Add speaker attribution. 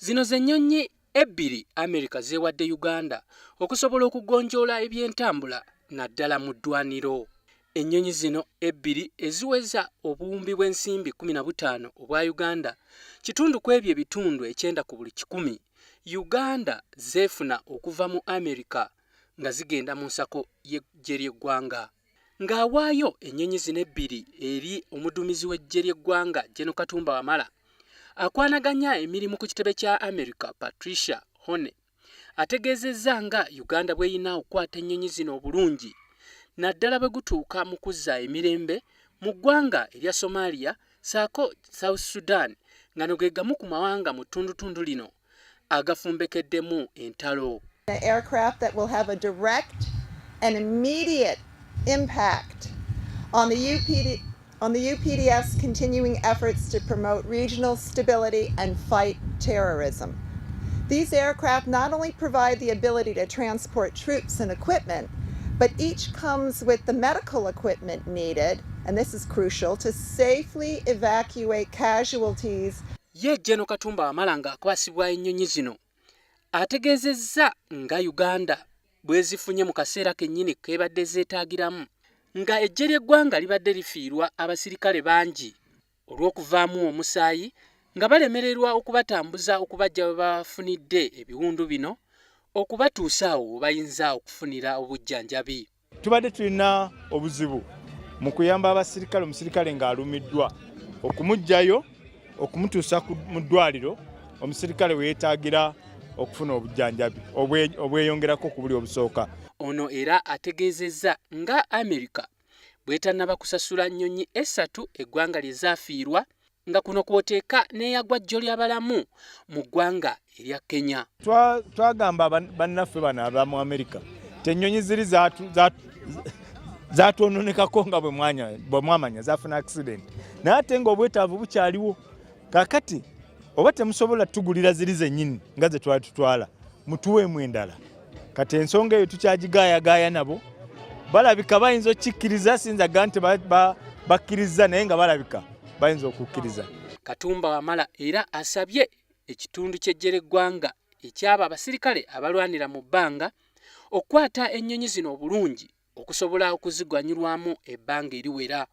Speaker 1: Zino z'ennyonyi ebbiri America zeewadde Uganda okusobola okugonjoola eby'entambula naddala mu ddwaniro. Ennyonyi zino ebbiri eziweza obuwumbi bw'ensimbi 15 obwa Uganda, kitundu ku ebyo ebitundu 9 ku buli 100 Uganda zeefuna okuva mu America nga zigenda mu nsako y'eggye ly'eggwanga. Ng'awaayo ennyonyi zino ebbiri eri omuduumizi w'eggye ly'eggwanga Gen. Katumba Wamala, akwanaganya emirimu ku kitebe kya America Patricia Hone ategeezezza nga Uganda bw'erina okukwata ennyonyi zino obulungi naddala bwe gutuuka mu kuzza emirembe mu ggwanga erya Somalia saako South Sudan nga no ge gamu ku mawanga mu ttundutundu lino agafumbekeddemu entalo.
Speaker 2: An aircraft that will have a direct and immediate impact on the UPDF's continuing efforts to promote regional stability and fight terrorism. These aircraft not only provide the ability to transport troops and equipment, but each comes with the medical equipment needed, and this is crucial, to safely evacuate casualties.
Speaker 1: Ye Gen. Katumba Wamala ng'akwasibwa ennyonyi zino ategeezezza nga Uganda bwe zifunye mu kaseera kennyini kebadde zeetaagiramu nga eggye ly'eggwanga libadde lifiirwa abasirikale bangi olw'okuvaamu omusaayi nga balemererwa okubatambuza okubajja we bafunidde ebiwundu bino okubatuusa awo we bayinza okufunira obujjanjabi.
Speaker 3: Tubadde tulina obuzibu mu kuyamba abasirikale, omusirikale ng'alumiddwa okumuggyayo okumutuusa mu ddwaliro omusirikale we yeetaagira okufuna obujjanjabi obweyongerako ku buli obusooka.
Speaker 1: Ono era ategeezezza nga America bw'etannaba kusasula nnyonyi 3 eggwanga lye zaafiirwa nga kuno kw'oteeka n'eyagwa jjo ly'abalamu mu ggwanga erya Kenya.
Speaker 3: Twagamba bannaffe bano aba mu America ennyonyi ziri zaatwononekako nga bwe mwamanya zaafuna accident, naye ate ng'obwetaavu bukyaliwo. Kaakati oba temusobola tugulira ziri zennyini nga ze twali tutwala, mutuweemu endala. Kati ensonga eyo tukyagigaayagaaya nabo, balabika bayinza okukikkiriza, sinzaga nti bakkiriza naye nga balabika bayinza okukkiriza.
Speaker 1: Katumba Wamala era asabye ekitundu ky'eggye ly'eggwanga eky'abo abasirikale abalwanira mu bbanga okukwata ennyonyi zino obulungi okusobola okuzigwanyulwamu ebbanga eriwera.